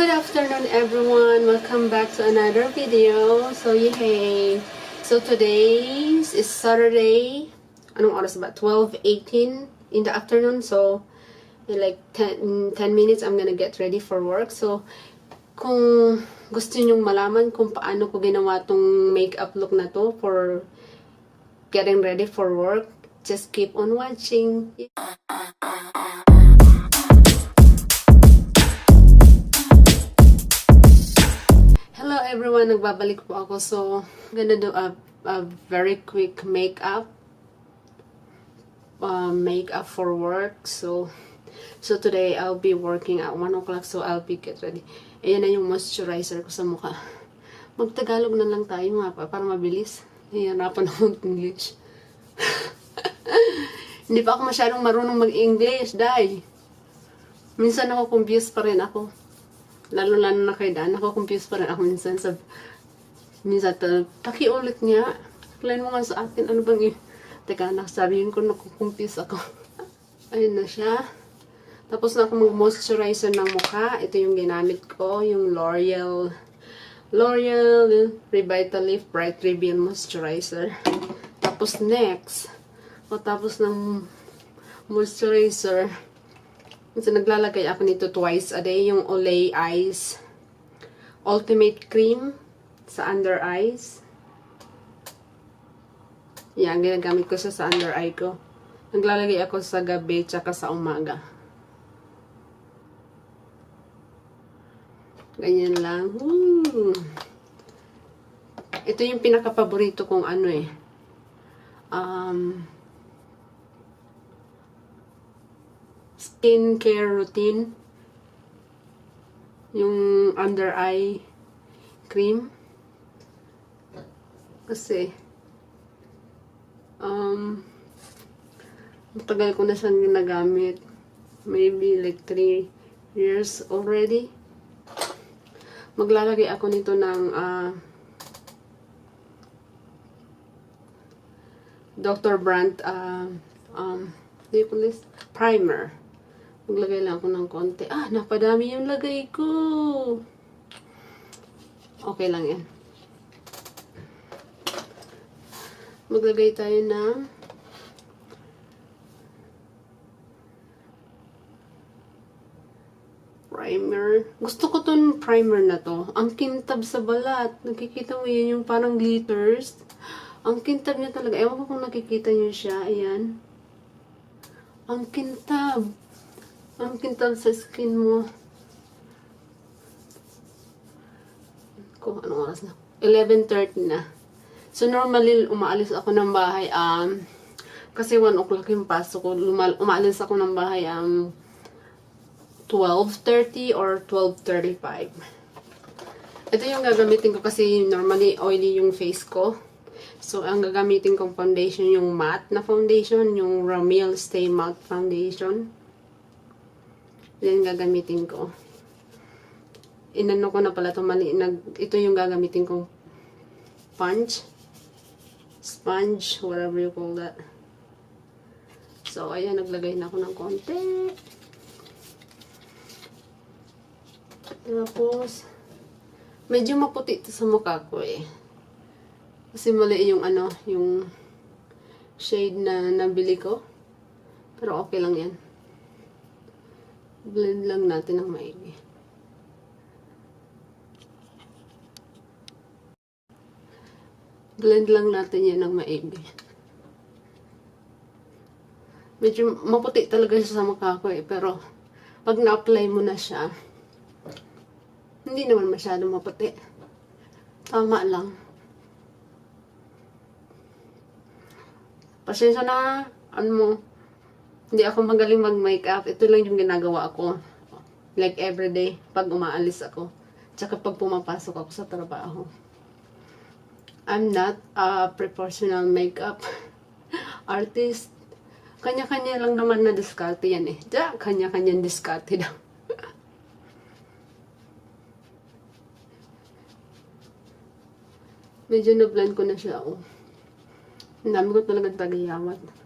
good afternoon everyone. Welcome back to another video. So yay. So today is Saturday. Anong oras ba? 12:18 in the afternoon. So in like 10 minutes I'm gonna get ready for work. So kung gusto nyong malaman kung paano ko ginawa tong makeup look na to for getting ready for work, just keep on watching. Hello everyone, nagbabalik po ako. So, I'm gonna do a very quick makeup for work. So today I'll be working at 1 o'clock, so I'll be get ready. Ayan na yung moisturizer ko sa mukha. Magtagalog na lang tayo nga pa, para mabilis. Hihirapan ako mag-English. Hindi pa ako masyadong marunong mag-English, dahil minsan ako confused pa rin ako. Lalo na kay Dan, ako-confuse pa rin ako minsan. Minsan, pakiulit niya. Explain mo nga sa akin, ano bang Teka, nasabihin ko, naku-confuse ako. Ayun na siya. Tapos na ako mag-moisturizer ng mukha. Ito yung ginamit ko, yung L'Oreal Revitalift Bright Radiant Moisturizer. Tapos next, tapos ng moisturizer, so, naglalagay ako nito twice a day, yung Olay Eyes Ultimate Cream sa under eyes. Yan, ginagamit ko siya sa under eye ko. Naglalagay ako sa gabi tsaka sa umaga. Ganyan lang. Woo! Ito yung pinaka-paborito kong skincare routine, yung under eye cream, kasi matagal ko na siyang ginagamit, maybe like 3 years already. Maglalagay ako nito ng Dr. Brandt primer. Maglagay lang ako ng konti. Napadami yung lagay ko. Okay lang yan. Maglagay tayo ng primer. Gusto ko tong primer na to. Ang kintab sa balat. Nakikita mo yun, yung parang glitters. Ang kintab niya talaga. Ewan ko kung nakikita niyo siya. Ayan. Ang kintab. Ang kintab sa skin mo. Kung anong oras na? 11:30 na. So, normally, umaalis ako ng bahay. Kasi 1 o'clock yung pasok ko. Umaalis ako ng bahay 12:30 or 12:35. Ito yung gagamitin ko kasi normally oily yung face ko. So, ang gagamitin kong foundation, yung matte na foundation, yung Ramil Stay Matte Foundation. Yan gagamitin ko. Inano ko na pala ito, ito yung gagamitin kong sponge, whatever you call that. So, ayan, naglagay na ako ng konti. Tapos, medyo maputi ito sa mukha ko eh. Kasi mali yung yung shade na nabili ko. Pero okay lang yan. Blend lang natin ng maigi. Blend lang natin yan ng maigi. Medyo maputi talaga siya sa mukha ko eh. Pero, pag na-apply mo na siya, hindi naman masyado maputi. Tama lang. Pasensya na, hindi ako magaling mag-makeup. Ito lang yung ginagawa ko. Like everyday, pag umaalis ako. Tsaka pag pumapasok ako sa trabaho. I'm not a professional makeup artist. Kanya-kanya lang naman na diskarte yan eh. Kanya-kanya diskarte daw. Medyo na-blend ko na siya. Ang dami ko talaga tagayawat.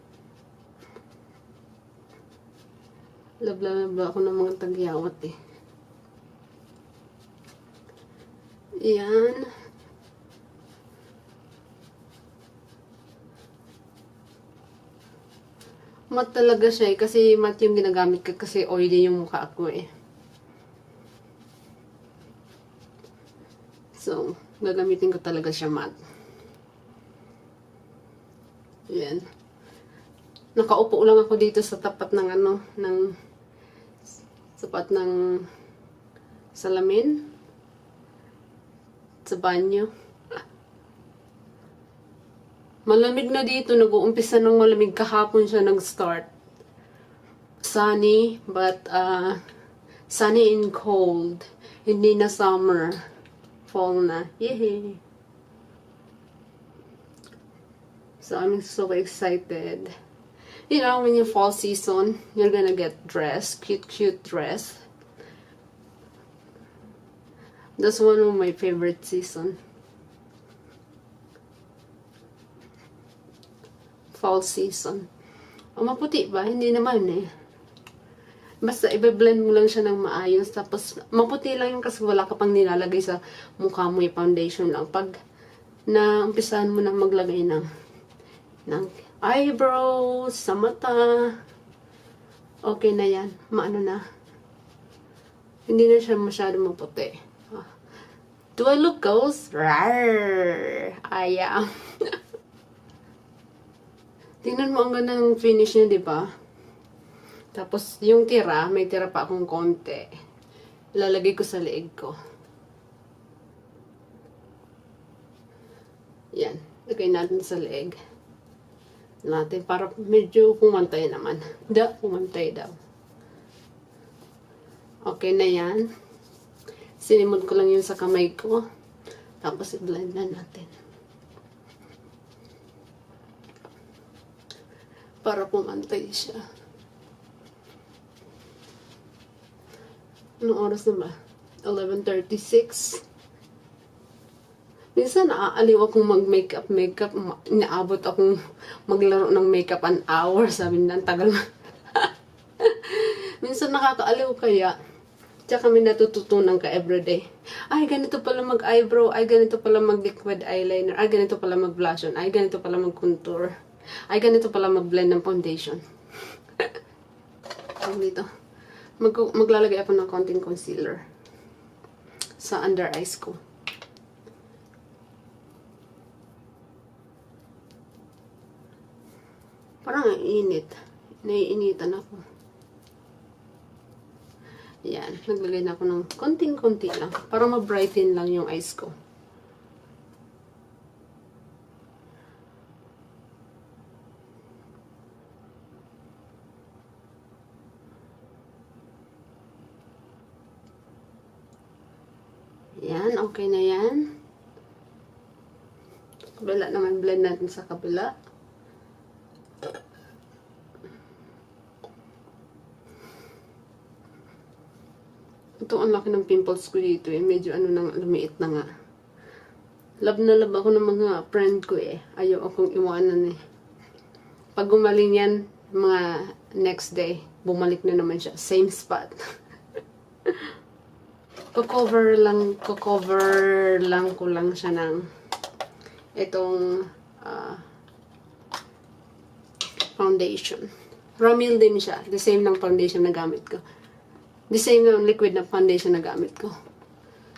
Love ako ng mga tagyawat eh. Yan. Matte talaga siya eh. Kasi matte yung ginagamit ko kasi oily yung mukha ko eh. So, gagamitin ko talaga siya matte. Yan. Nakaupo lang ako dito sa tapat ng salamin sa banyo. Malamig na dito, nag-uumpisa ng malamig, kahapon siya nag-start. Sunny, but sunny and cold. Hindi na summer. Fall na. Yay! So I'm so excited. You know, when you fall season, you're gonna get dress, cute dress. That's one of my favorite season. Fall season. O maputi ba? Hindi naman eh. Basta i-blend mo lang siya ng maayos. Tapos maputi lang yung kasi wala ka pang nilalagay sa mukha mo, yung foundation lang. Pag na-umpisahan mo na maglagay ng eyebrows, sa mata, okay na yan. Maano na. Hindi na siya masyado maputi. Do I look ghost? Rawr! I am. Tingnan mo, ang ganda ng finish niya, di ba? Tapos, yung tira, may tira pa akong konti. Ilalagay ko sa leeg ko. Yan. Lagay natin sa leeg natin para medyo pumantay naman. Pumantay daw. Okay na yan. Sinimod ko lang yun sa kamay ko. Tapos, i-blend na natin. Para pumantay siya. Anong oras na ba? 11:36. Minsan naaaliw akong mag-makeup. Inaabot akong maglaro ng makeup an hour. Sabi na, tagal na. Minsan nakakaaliw kaya. Tsaka kami natututunan ka everyday. Ay, ganito pala mag-eyebrow. Ay, ganito pala mag-liquid eyeliner. Ay, ganito pala mag-blush on. Ay, ganito pala mag-contour. Ay, ganito pala mag-blend ng foundation. Dito. Maglalagay ako ng konting concealer sa under eyes ko. Parang ang init. Naiinitan ako. Yan. Naglagay na ako ng konting-konti lang. Para ma-brighten lang yung eyes ko. Yan, okay na yan. Kabila naman, blend natin sa kabila. Ito, ang laki ng pimples ko dito eh. Medyo lumiit na nga. Love na love ako ng mga friend ko eh. Ayaw akong iwanan eh. Pag gumaling yan, mga next day, bumalik na naman siya. Same spot. Cover lang ko lang siya ng itong foundation. Ramil din siya. The same ng foundation na gamit ko. The same ng liquid na foundation na gamit ko.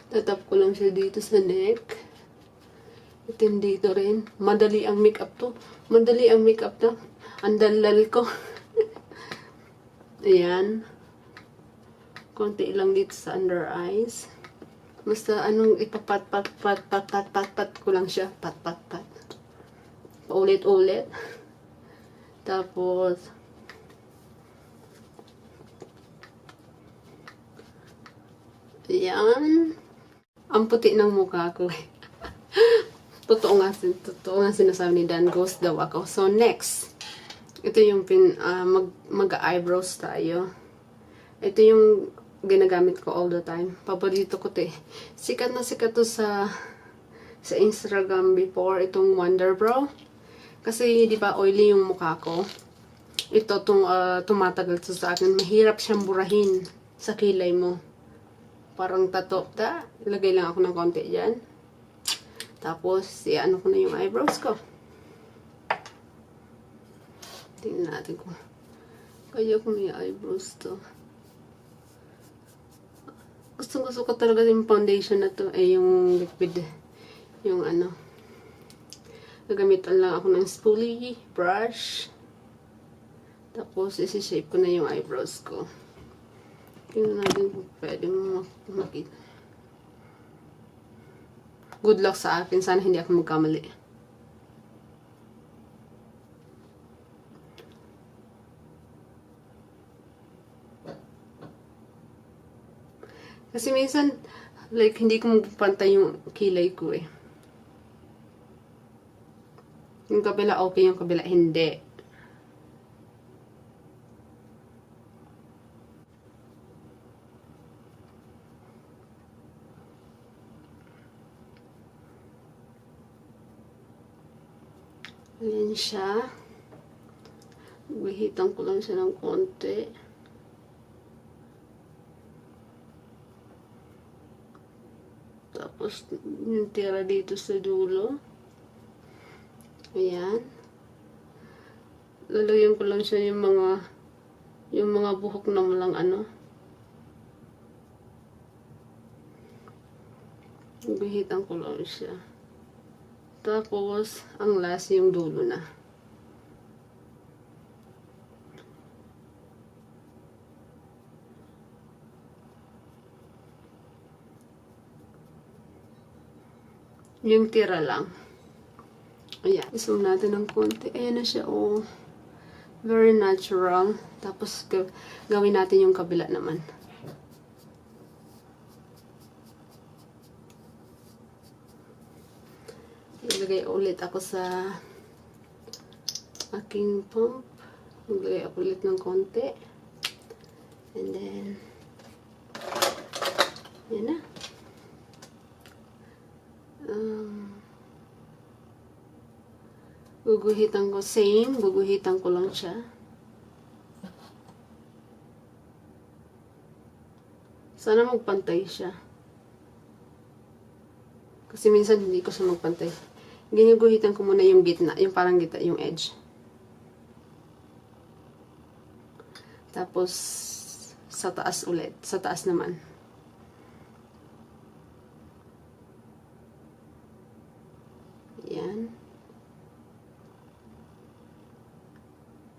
Tatap ko lang siya dito sa neck. Ito dito rin. Madali ang makeup to. Madali ang makeup to. Ang dalal ko. Ayan. Konti lang dito sa under eyes. Basta anong ipapat ko lang siya. Pat. Paulit-ulit. Tapos, yan. Ang puti ng mukha ko. Totoo nga sinasabi ni Dan, ghost daw ako. So, next. Ito yung mag-eyebrows tayo. Ito yung ginagamit ko all the time. Paborito ko to eh. Sikat na sikat to sa Instagram before, itong Wonder Brow. Kasi, di ba, oily yung mukha ko. Ito, tumatagal to sa akin. Mahirap siyang burahin sa kilay mo. Parang tato. Ilagay lang ako ng konti dyan. Tapos, ano ko na yung eyebrows ko. Tingnan natin kung kaya ko may eyebrows to. Gusto ko talaga yung foundation na to. Yung liquid. Yung ano. Gagamitan lang ako ng spoolie brush. Tapos, isi-shape ko na yung eyebrows ko. Tingnan natin kung pwede mo makita. Good luck sa akin. Sana hindi ako magkamali. Kasi minsan, like, hindi ko magpantay yung kilay ko eh. Yung kabila okay, yung kabila hindi. Ayan siya. Guhitan ko lang siya ng konti. Tapos, yung tira dito sa dulo. Ayan. Lalayan ko lang siya yung mga buhok na walang ano. Guhitan ko lang siya. Tapos, ang last yung dulo na. Yung tira lang. Ayan. Zoom natin ng konti. Ayan na siya, oh. Very natural. Tapos, gawin natin yung kabila naman. Maglagay ulit ako sa aking pump. Maglagay ako ulit ng konti. And then, yan na. Guguhitan ko, same. Guguhitan ko lang siya. Sana magpantay siya. Kasi minsan hindi ko siya magpantay. Ginuguhitan ko muna yung gitna, yung parang gitna, yung edge. Tapos, sa taas ulit. Sa taas naman. Yan.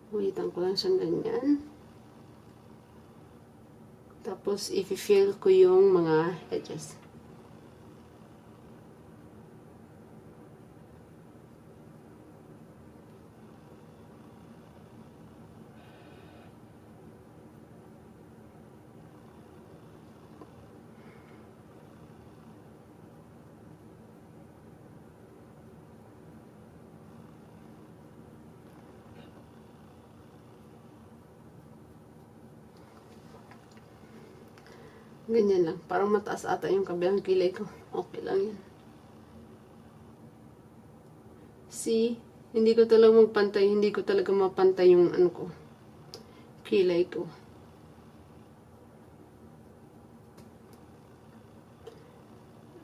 Guhitan ko lang siyang ganyan. Tapos, i-fill ko yung mga edges. Ganyan lang. Parang mataas ata yung kabilang kilay ko. Okay lang yan. See? Hindi ko talaga magpantay. Hindi ko talaga mapantay yung ano ko. Kilay ko.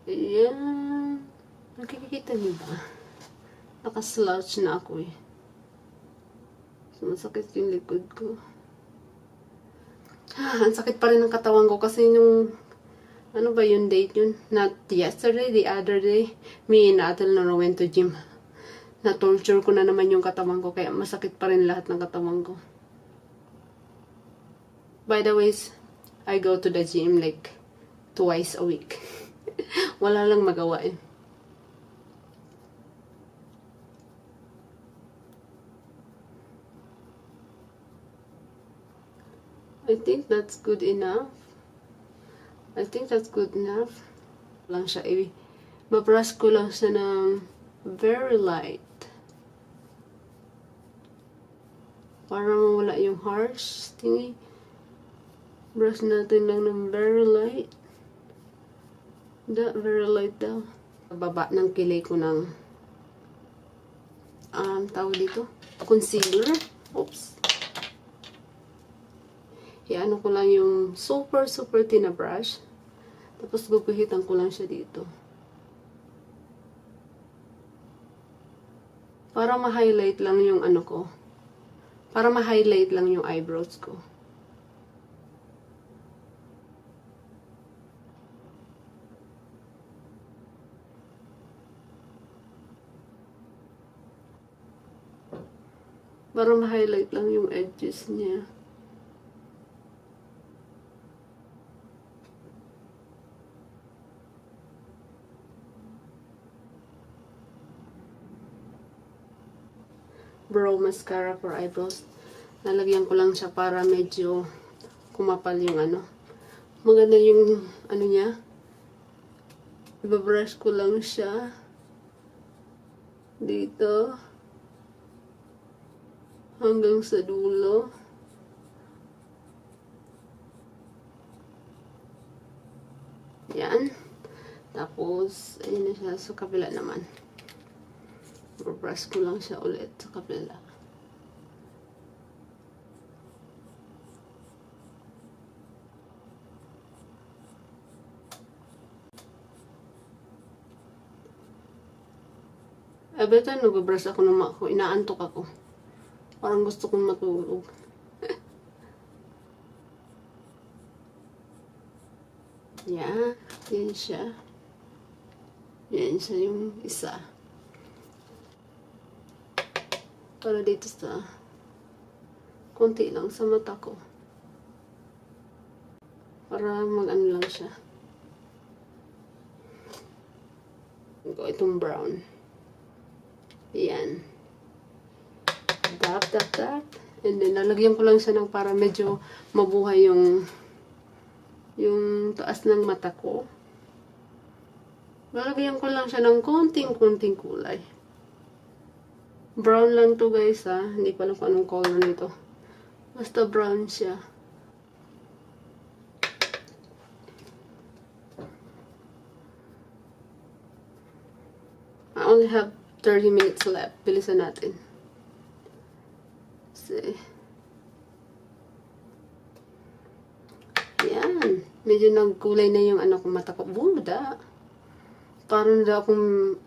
Ayan. Nakikita niyo ba? Nakaslouch na ako eh. Sumasakit yung likod ko. Ang sakit pa rin ng katawan ko kasi nung ano ba yung date yun? Not yesterday, the other day. Me and Atel na went to gym. Na-torture ko na naman yung katawan ko kaya masakit pa rin lahat ng katawan ko. By the way, I go to the gym like twice a week. Wala lang magawa eh. I think that's good enough. I think that's good enough. Lang siya eh. Mabrush ko lang siya ng very light. Para mawala yung harsh thingy. Brush natin lang ng very light. Very light daw. Baba ng kilay ko ng tawag dito, concealer. Oops. Iano ko lang yung super thin na brush Tapos guguhitan ko lang siya dito. Para ma-highlight lang yung ano ko. Para ma-highlight lang yung eyebrows ko. Para ma-highlight lang yung edges niya. Brow mascara for eyebrows. Nalagyan ko lang siya para medyo kumapal yung ano. Maganda yung ano niya. Ibabrush ko lang siya. Dito. Hanggang sa dulo. Yan. Tapos, ayun na siya sa kabila naman. Brush ko lang siya ulit sa kabila. Every time nag-brush ako ng ako, inaantok ako. Parang gusto kong matulog. Yan. Yan siya. Yan siya yung isa. Para dito sa konti lang sa mata ko. Para mag-ano lang siya. Itong brown. Yan. Tap. And then, nalagyan ko lang siya ng para medyo mabuhay yung taas ng mata ko. Nalagyan ko lang siya ng konting kulay. Brown lang to guys ha. Hindi pa alam kung anong color nito. Basta brown siya. I only have 30 minutes left. Bilisan natin. See. Yan. Medyo nagkulay na yung ano kong mata ko. Buda. Parang na akong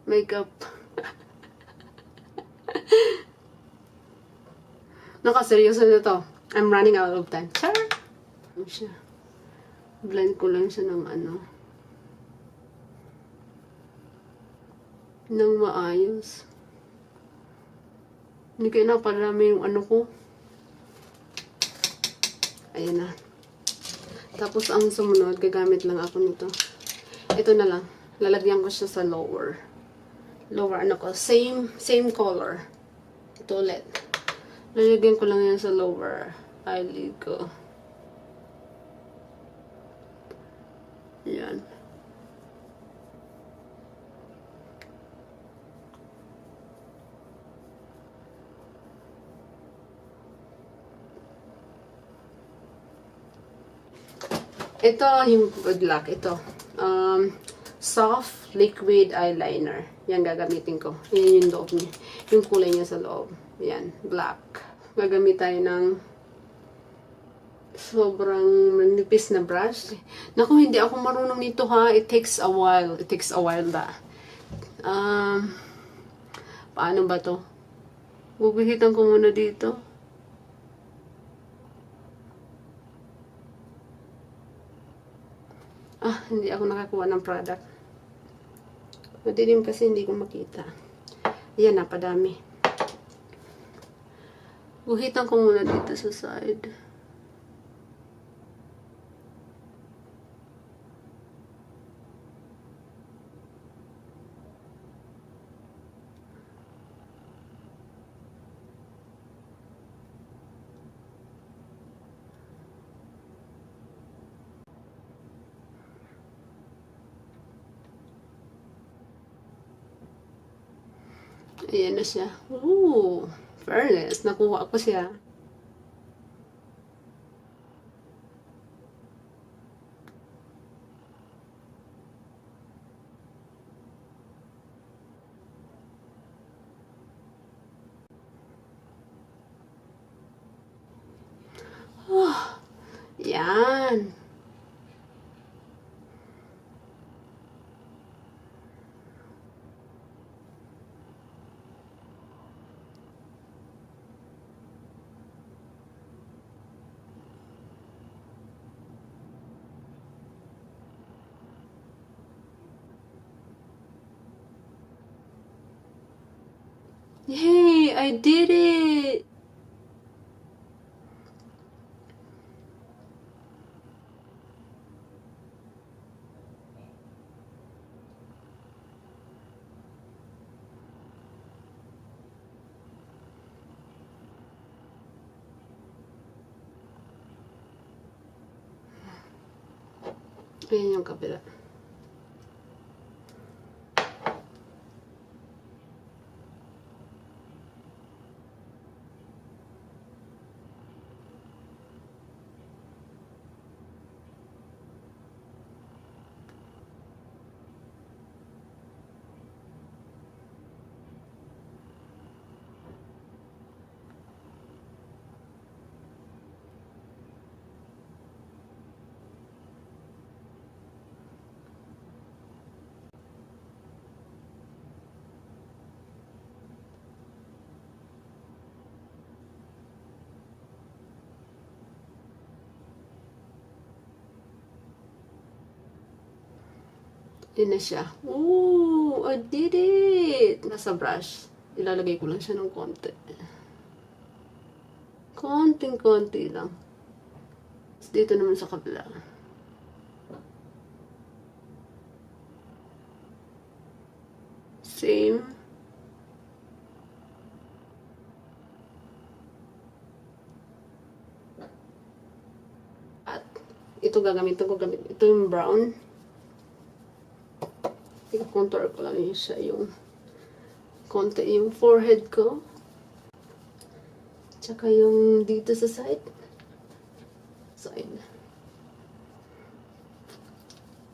makeup. Nakaseryoso na to. I'm running out of time. Char! Ano siya? Blend ko lang siya ng ano. Nang maayos. Hindi kayo naparami yung ano ko. Ayan na. Tapos ang sumunod, gagamit lang ako nito. Ito na lang. Lalagyan ko siya sa lower. Lower ano ko. Same color. Ito ulit. Lalagyan ko lang yan sa lower eyelid ko. Yan. Ito yung good luck. Ito. Soft liquid eyeliner. Yan gagamitin ko. Yan yung loob niya. Yung kulay niya sa loob. Yan. Black. Gagamit tayo ng sobrang manipis na brush. Naku, hindi ako marunong nito ha. It takes a while. It takes a while da. Paano ba to? Guguhitan ko muna dito. Hindi ako nakakuha ng product. Madilim kasi hindi ko makita. Ayan, napadami. Guhitan ko muna dito sa side. Ayan na siya. Ooh, fairness. Nakuha ko siya. Yan. Yay! I did it! Ayan yung kabila. Din na siya. Ooh, I did it! Nasa brush. Ilalagay ko lang siya ng konti. Konting-konti lang. Dito naman sa kabila. Same. At ito gagamitin ko. Ito yung brown. I-contour ko lang yun siya yung konti yung forehead ko. Tsaka yung dito sa side.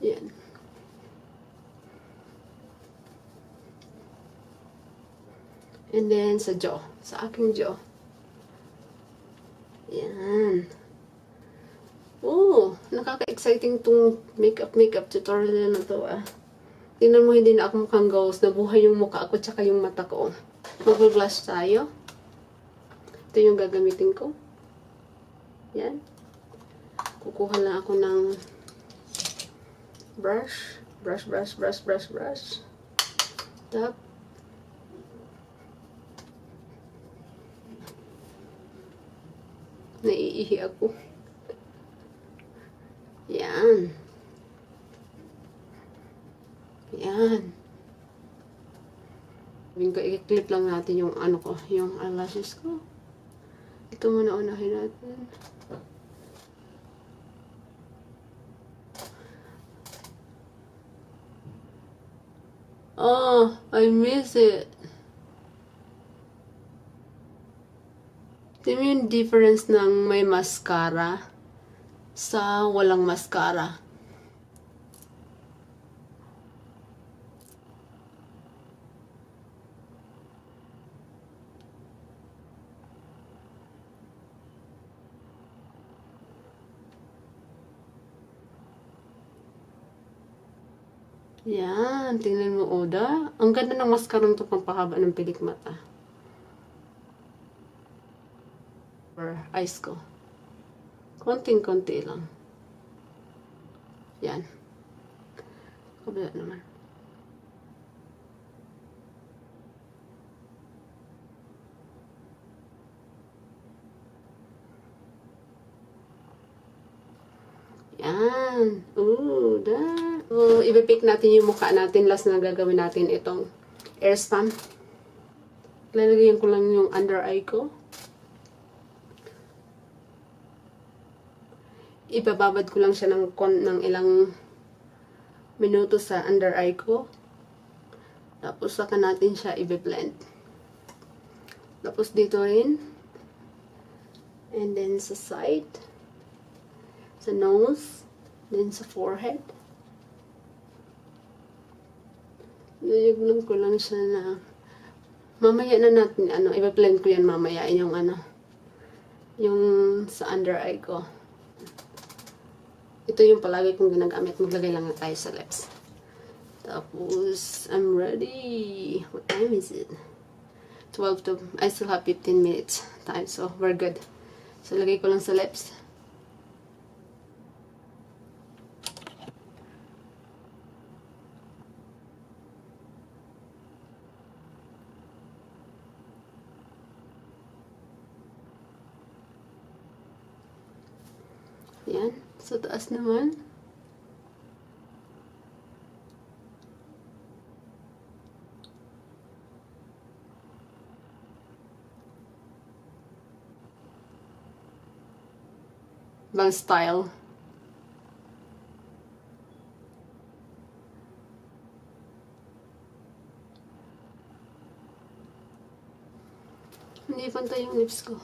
Yan. And then sa jaw. Sa aking jaw. Yan. Oh, nakaka-exciting tong makeup tutorial na to ah. Tingnan mo, hindi na ako mukhang ghost. Nabuhay yung mukha ko tsaka yung mata ko. Mag-blush tayo. Ito yung gagamitin ko. Yan. Kukuha lang ako ng brush. Brush. Tap. Naiihi ako. Yan. Yan. Sabihin ko, i-clip lang natin yung ano ko, yung eyelashes ko. Ito muna unahin natin. Oh, I miss it. Tingnan mo yung difference ng may mascara sa walang mascara. Yan, tingnan mo, Oda. Ang ganda ng mascara nito pampahaba ng pilik mata. Or eyes ko. Konting-konti lang. Yan. Kabila naman. Yan. Ooh, that. So, i-pick natin yung mukha natin. Last na gagawin natin itong air spam. Lalagyan ko lang yung under eye ko. Ibababad ko lang siya ng ilang minuto sa under eye ko. Tapos saka natin siya i-blend. Tapos dito rin. And then sa side. Sa nose. Then sa forehead. Nayugnan ko lang siya na mamaya na natin, i-blend ko yan mamaya yung yung sa under eye ko. Ito yung palagi kong ginagamit. Maglagay lang na tayo sa lips. Tapos, I'm ready. What time is it? 12 to, I still have 15 minutes time, so we're good. So, lagay ko lang sa lips. Yan. Sa taas naman. Bang style. Hindi pantay yung lips ko.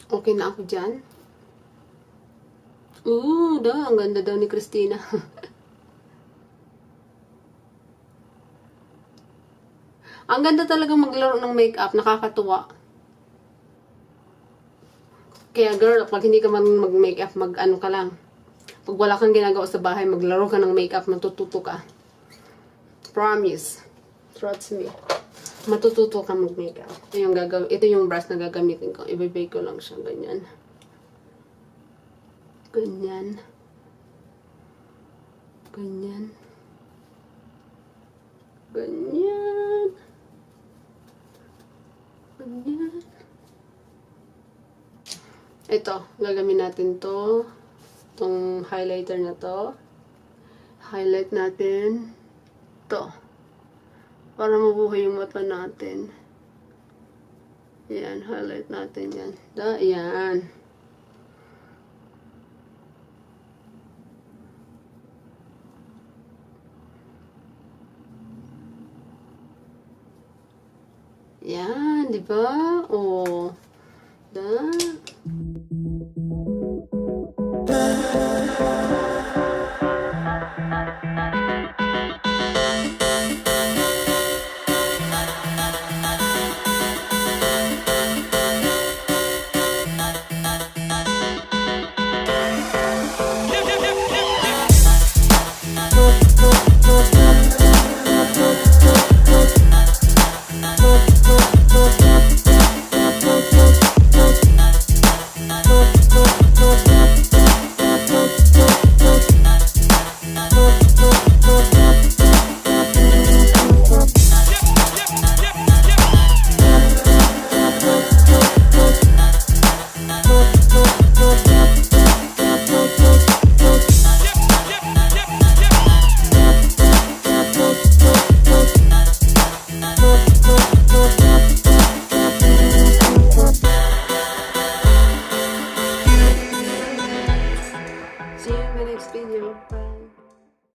Okay na ako dyan. Ang ganda daw ni Christina. Ang ganda talagang maglaro ng makeup, nakakatuwa. Kaya girl, pag hindi ka mag-makeup, mag-ano ka lang. Pag wala kang ginagawa sa bahay, maglaro ka ng makeup, matututo ka. Promise. Trust me. Matututo ka mag-makeup. Ito yung brush na gagamitin ko. Ibibay ko lang siya, ganyan. Ganyan. Ganyan. Ganyan. Ganyan. Ito, gagamitin natin to. Itong highlighter na to. Highlight natin to. Para mabuhay yung mata natin. Yan, highlight natin yan. Yan. Yan, di ba? Oh.